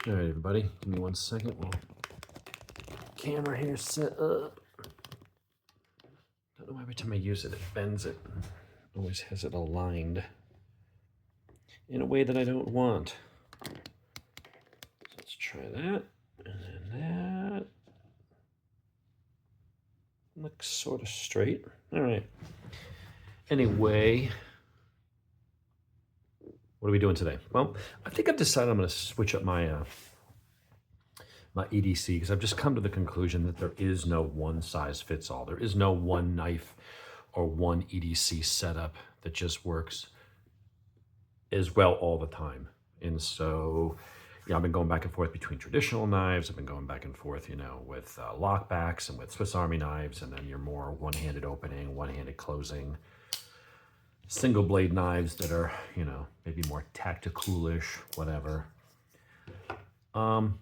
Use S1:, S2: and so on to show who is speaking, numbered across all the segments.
S1: All right, everybody, give me 1 second. We'll camera here set up. Don't know why every time I use it, it bends it. Always has it aligned in a way that I don't want. So let's try that, and then that. Looks sort of straight. All right. Anyway, what are we doing today? Well, I think I've decided I'm going to switch up my my EDC because I've just come to the conclusion that there is no one size fits all. There is no one knife or one EDC setup that just works as well all the time. And so, I've been going back and forth between traditional knives. I've been going back and forth, with lockbacks and with Swiss Army knives, and then your more one-handed opening, one-handed closing, single blade knives that are, maybe more tactical-ish, whatever. And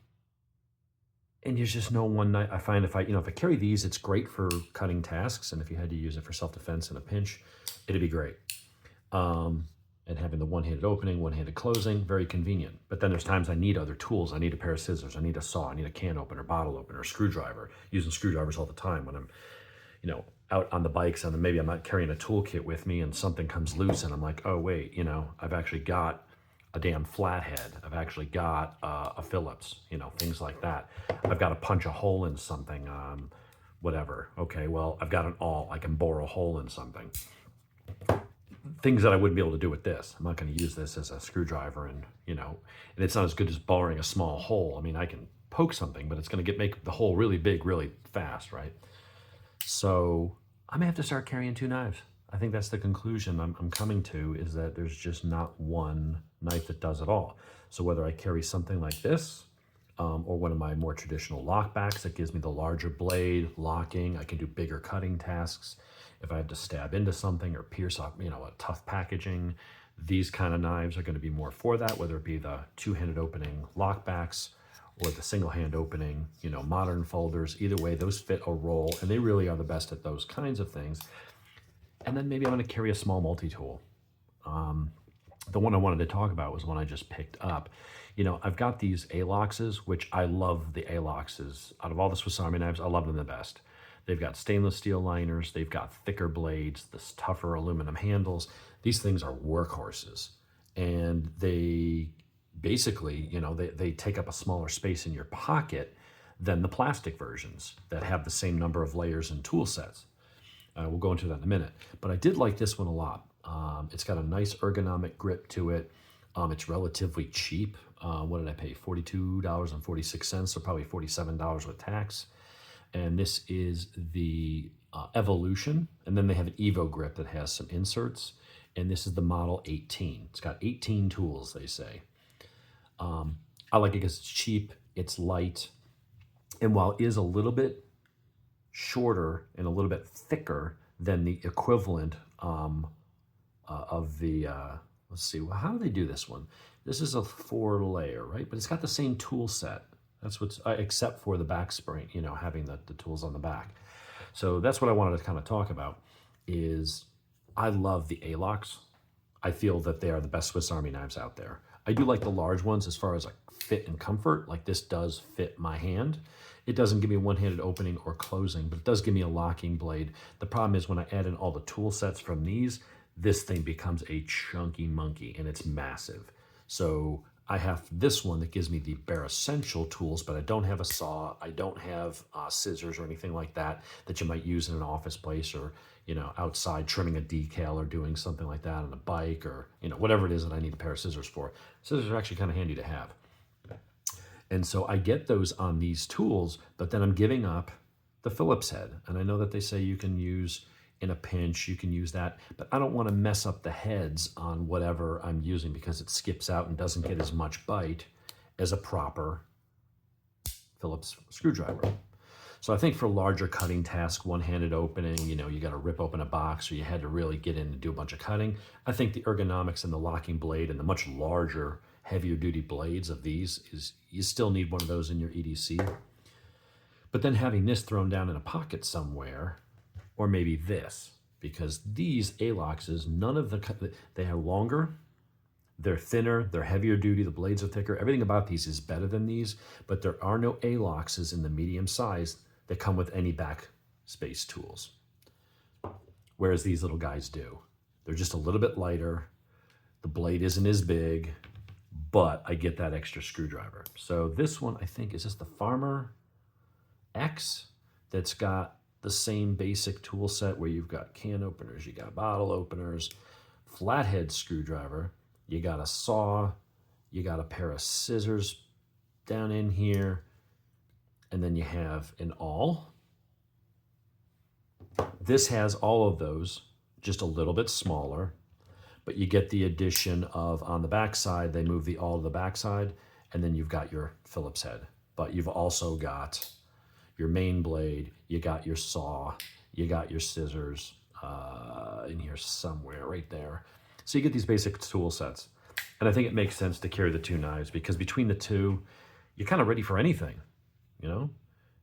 S1: there's just no one knife. I find if I carry these, it's great for cutting tasks, and if you had to use it for self-defense in a pinch, it'd be great. And having the one-handed opening, one-handed closing, very convenient. But then there's times I need other tools. I need a pair of scissors. I need a saw. I need a can opener, bottle opener, screwdriver. Using screwdrivers all the time when I'm, out on the bikes, and then maybe I'm not carrying a toolkit with me and something comes loose and I'm like, oh wait, I've actually got a damn flathead. I've actually got a Phillips, things like that. I've got to punch a hole in something, whatever. Okay, well, I've got an awl. I can bore a hole in something. Things that I wouldn't be able to do with this. I'm not going to use this as a screwdriver, and and it's not as good as boring a small hole. I mean, I can poke something, but it's going to make the hole really big, really fast, right? So I may have to start carrying two knives. I think that's the conclusion I'm coming to, is that there's just not one knife that does it all. So whether I carry something like this, or one of my more traditional lockbacks that gives me the larger blade, locking, I can do bigger cutting tasks. If I have to stab into something or pierce up, a tough packaging, these kind of knives are going to be more for that, whether it be the two-handed opening lockbacks or the single-hand opening, modern folders. Either way, those fit a roll, and they really are the best at those kinds of things. And then maybe I'm going to carry a small multi-tool. The one I wanted to talk about was one I just picked up. I've got these A-Loxes, which I love the A-Loxes. Out of all the Swiss Army knives, I love them the best. They've got stainless steel liners. They've got thicker blades, this tougher aluminum handles. These things are workhorses. And they basically, they take up a smaller space in your pocket than the plastic versions that have the same number of layers and tool sets. We'll go into that in a minute. But I did like this one a lot. It's got a nice ergonomic grip to it. It's relatively cheap. What did I pay? $42.46, so probably $47 with tax. And this is the Evolution. And then they have an Evo grip that has some inserts. And this is the model 18. It's got 18 tools, they say. I like it because it's cheap, it's light. And while it is a little bit shorter and a little bit thicker than the equivalent of the, let's see, well, how do they do this one? This is a 4-layer, right? But it's got the same tool set. That's what's, except for the back spring, having the tools on the back. So that's what I wanted to kind of talk about, is I love the A-Lox. I feel that they are the best Swiss Army knives out there. I do like the large ones as far as like fit and comfort. Like this does fit my hand. It doesn't give me a one-handed opening or closing, but it does give me a locking blade. The problem is when I add in all the tool sets from these, this thing becomes a chunky monkey, and it's massive. So I have this one that gives me the bare essential tools, but I don't have a saw. I don't have scissors or anything like that you might use in an office place, or outside trimming a decal or doing something like that on a bike, or whatever it is that I need a pair of scissors for. Scissors are actually kind of handy to have. And so I get those on these tools, but then I'm giving up the Phillips head. And I know that they say you can use in a pinch, you can use that, but I don't want to mess up the heads on whatever I'm using because it skips out and doesn't get as much bite as a proper Phillips screwdriver. So I think for larger cutting tasks, one-handed opening, you got to rip open a box, or you had to really get in and do a bunch of cutting. I think the ergonomics and the locking blade and the much larger, heavier duty blades of these is, you still need one of those in your EDC. But then having this thrown down in a pocket somewhere, or maybe this, because these A-Loxes, none of the, they are longer, They're thinner, they're heavier duty, the blades are thicker. Everything about these is better than these, but there are no A-loxes in the medium size that come with any backspace tools, whereas these little guys do. They're just a little bit lighter. The blade isn't as big, but I get that extra screwdriver. So this one, I think, is this the Farmer X that's got the same basic tool set where you've got can openers, you got bottle openers, flathead screwdriver, you got a saw, you got a pair of scissors down in here, and then you have an awl. This has all of those, just a little bit smaller, but you get the addition of, on the back side, they move the awl to the back side, and then you've got your Phillips head. But you've also got your main blade, you got your saw, you got your scissors in here somewhere, right there. So you get these basic tool sets. And I think it makes sense to carry the two knives because between the two, you're kind of ready for anything, you know?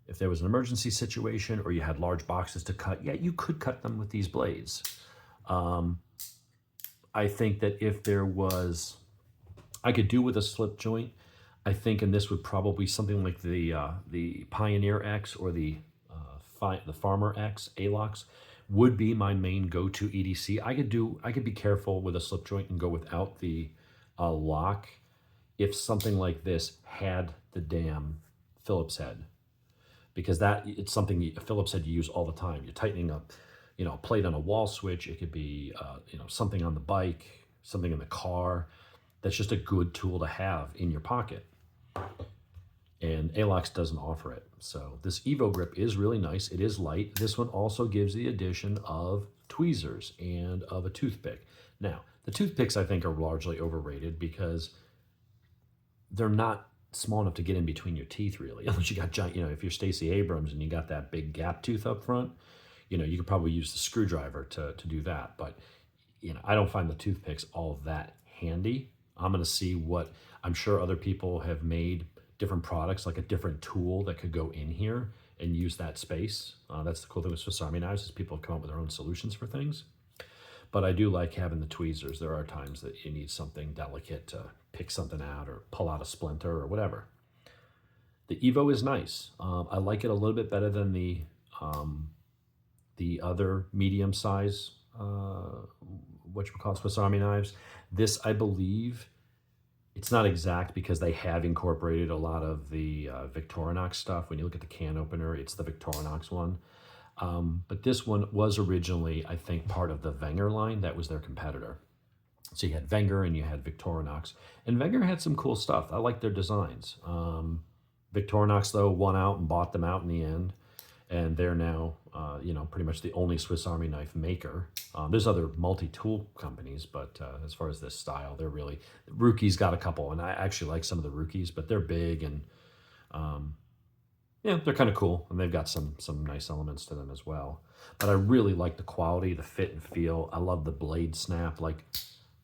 S1: If there was an emergency situation or you had large boxes to cut, yeah, you could cut them with these blades. I think that if there was, I could do with a slip joint, I think, and this would probably be something like the Pioneer X or the Farmer X A-Lox would be my main go-to EDC. I could be careful with a slip joint and go without the lock if something like this had the damn Phillips head, because it's something a Phillips head you use all the time. You're tightening up, you know, a plate on a wall switch. It could be, you know, something on the bike, something in the car. That's just a good tool to have in your pocket. And A-Lox doesn't offer it. So this Evo grip is really nice. It is light. This one also gives the addition of tweezers and of a toothpick. Now, the toothpicks I think are largely overrated because they're not small enough to get in between your teeth really. Unless you got giant, you know, if you're Stacey Abrams and you got that big gap tooth up front, you know, you could probably use the screwdriver to do that. But, you know, I don't find the toothpicks all that handy. I'm going to see what, I'm sure other people have made different products, like a different tool that could go in here and use that space. That's the cool thing with Swiss Army knives is people have come up with their own solutions for things. But I do like having the tweezers. There are times that you need something delicate to pick something out or pull out a splinter or whatever. The Evo is nice. I like it a little bit better than the other medium size, Swiss Army knives. This, I believe, it's not exact because they have incorporated a lot of the Victorinox stuff. When you look at the can opener, it's the Victorinox one. But this one was originally, I think, part of the Wenger line. That was their competitor. So you had Wenger and you had Victorinox. And Wenger had some cool stuff. I like their designs. Victorinox, though, won out and bought them out in the end. And they're now, you know, pretty much the only Swiss Army knife maker. There's other multi-tool companies, but as far as this style, they're really, Rookie's got a couple, and I actually like some of the Rookies, but they're big and, yeah, they're kind of cool, and they've got some nice elements to them as well. But I really like the quality, the fit and feel. I love the blade snap. Like,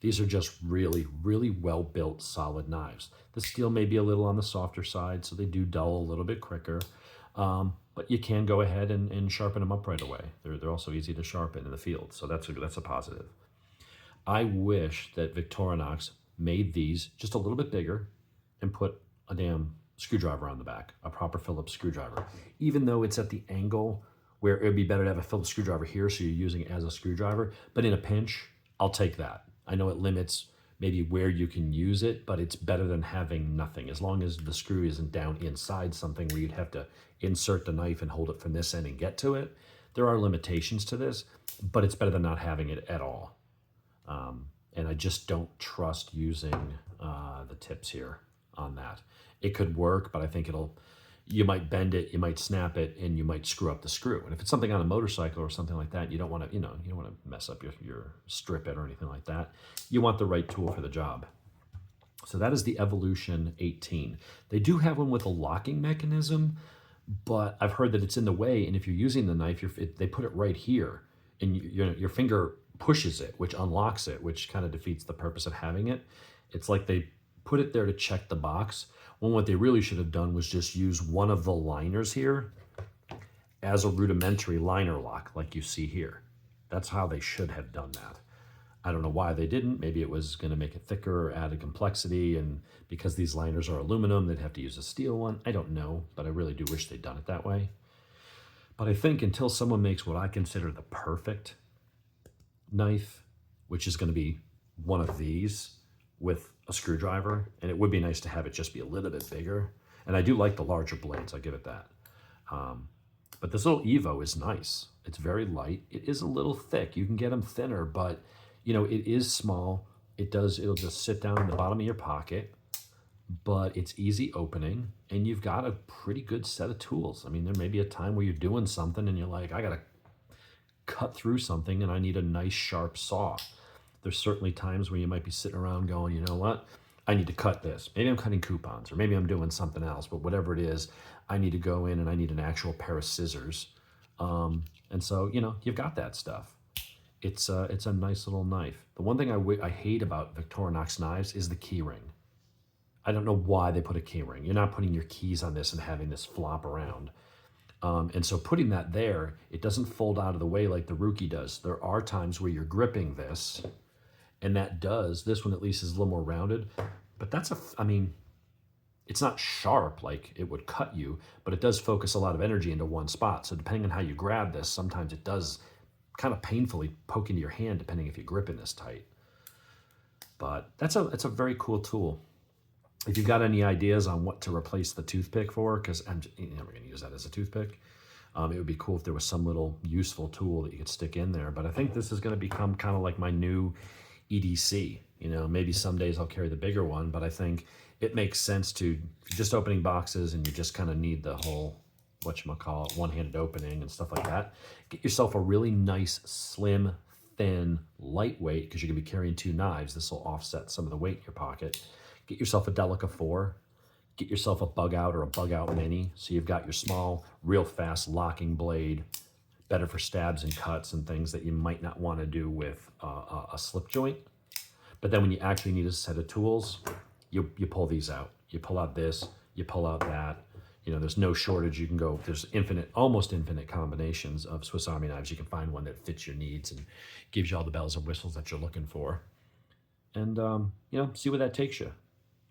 S1: these are just really, really well-built, solid knives. The steel may be a little on the softer side, so they do dull a little bit quicker. But you can go ahead and sharpen them up right away. They're also easy to sharpen in the field, so that's a positive. I wish that Victorinox made these just a little bit bigger and put a damn screwdriver on the back, a proper Phillips screwdriver. Even though it's at the angle where it would be better to have a Phillips screwdriver here so you're using it as a screwdriver, but in a pinch, I'll take that. I know it limits maybe where you can use it, but it's better than having nothing. As long as the screw isn't down inside something where you'd have to insert the knife and hold it from this end and get to it. There are limitations to this, but it's better than not having it at all. And I just don't trust using the tips here on that. It could work, but I think you might bend it, you might snap it, and you might screw up the screw. And if it's something on a motorcycle or something like that, you don't want to, you don't want to mess up your strip it or anything like that. You want the right tool for the job. So that is the Evolution 18. They do have one with a locking mechanism, but I've heard that it's in the way, and if you're using the knife, they put it right here, and your finger pushes it, which unlocks it, which kind of defeats the purpose of having it. It's like they put it there to check the box, when what they really should have done was just use one of the liners here as a rudimentary liner lock like you see here. That's how they should have done that. I don't know why they didn't. Maybe it was going to make it thicker or added complexity, and because these liners are aluminum, they'd have to use a steel one. I don't know, but I really do wish they'd done it that way. But I think until someone makes what I consider the perfect knife, which is going to be one of these with a screwdriver, and it would be nice to have it just be a little bit bigger. And I do like the larger blades, I'll give it that. But this little Evo is nice. It's very light. It is a little thick. You can get them thinner, but you know, it is small. It'll just sit down in the bottom of your pocket, but it's easy opening, and you've got a pretty good set of tools. I mean, there may be a time where you're doing something and you're like, I gotta cut through something and I need a nice sharp saw. There's certainly times where you might be sitting around going, you know what? I need to cut this. Maybe I'm cutting coupons, or maybe I'm doing something else, but whatever it is, I need to go in and I need an actual pair of scissors. And so, you know, you've got that stuff. It's a nice little knife. The one thing I hate about Victorinox knives is the key ring. I don't know why they put a key ring. You're not putting your keys on this and having this flop around. And so putting that there, it doesn't fold out of the way like the Rookie does. There are times where you're gripping this, and this one at least is a little more rounded, but I mean, it's not sharp like it would cut you, but it does focus a lot of energy into one spot. So depending on how you grab this, sometimes it does kind of painfully poke into your hand, depending if you're gripping this tight. But it's a very cool tool. If you've got any ideas on what to replace the toothpick for, because I'm never going to use that as a toothpick, it would be cool if there was some little useful tool that you could stick in there. But I think this is going to become kind of like my new EDC. You know, maybe some days I'll carry the bigger one, but I think it makes sense if you're just opening boxes and you just kind of need the whole, whatchamacallit, one-handed opening and stuff like that. Get yourself a really nice, slim, thin, lightweight, because you're going to be carrying 2 knives. This will offset some of the weight in your pocket. Get yourself a Delica 4. Get yourself a Bug Out or a Bug Out Mini. So you've got your small, real fast locking blade, better for stabs and cuts and things that you might not want to do with a slip joint. But then when you actually need a set of tools, you pull these out. You pull out this, you pull out that. You know, there's no shortage. You can go, there's almost infinite combinations of Swiss Army knives. You can find one that fits your needs and gives you all the bells and whistles that you're looking for. And, you know, see where that takes you.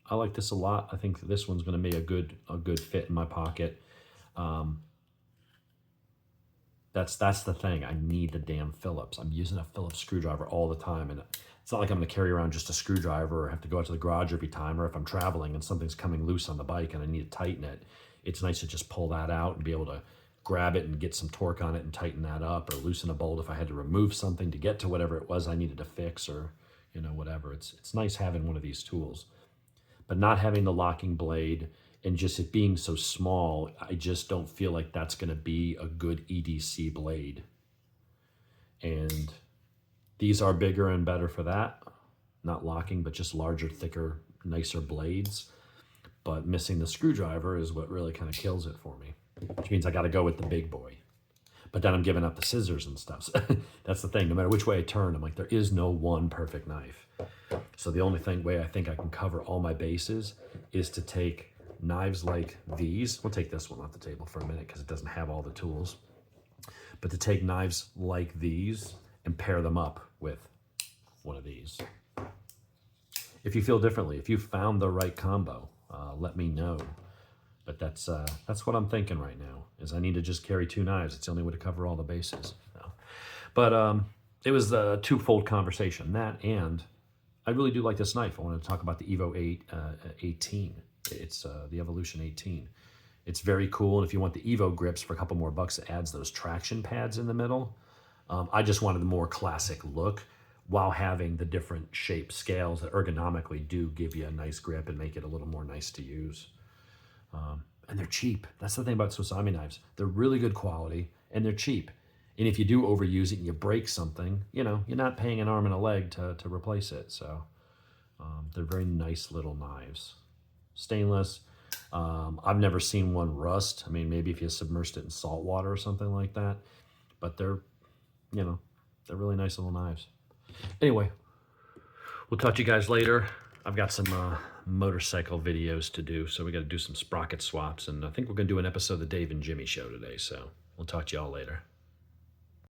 S1: I like this a lot. I think this one's going to make a good fit in my pocket. That's the thing. I need the damn Phillips. I'm using a Phillips screwdriver all the time, and it's not like I'm going to carry around just a screwdriver or have to go out to the garage every time, or if I'm traveling and something's coming loose on the bike and I need to tighten it, it's nice to just pull that out and be able to grab it and get some torque on it and tighten that up, or loosen a bolt if I had to remove something to get to whatever it was I needed to fix, or you know, whatever. It's nice having one of these tools. But not having the locking blade and just it being so small, I just don't feel like that's going to be a good EDC blade. And these are bigger and better for that. Not locking, but just larger, thicker, nicer blades. But missing the screwdriver is what really kind of kills it for me, which means I got to go with the big boy. But then I'm giving up the scissors and stuff. So that's the thing. No matter which way I turn, I'm like, there is no one perfect knife. So the only way I think I can cover all my bases is to take knives like these. We'll take this one off the table for a minute because it doesn't have all the tools. But to take knives like these and pair them up with one of these. If you feel differently, if you found the right combo, let me know. But that's what I'm thinking right now, is I need to just carry 2 knives. It's the only way to cover all the bases. So. But it was a twofold conversation, that and I really do like this knife. I wanted to talk about the Evo 18. It's the Evolution 18. It's very cool, and if you want the Evo grips for a couple more bucks, it adds those traction pads in the middle. I just wanted a more classic look while having the different shape scales that ergonomically do give you a nice grip and make it a little more nice to use. And they're cheap. That's the thing about Swiss Army knives. They're really good quality, and they're cheap. And if you do overuse it and you break something, you know, you're not paying an arm and a leg to replace it. So they're very nice little knives. Stainless. I've never seen one rust. I mean, maybe if you submersed it in salt water or something like that. But they're, you know, they're really nice little knives. Anyway, we'll talk to you guys later. I've got some motorcycle videos to do, so we got to do some sprocket swaps. And I think we're going to do an episode of the Dave and Jimmy show today. So we'll talk to y'all later.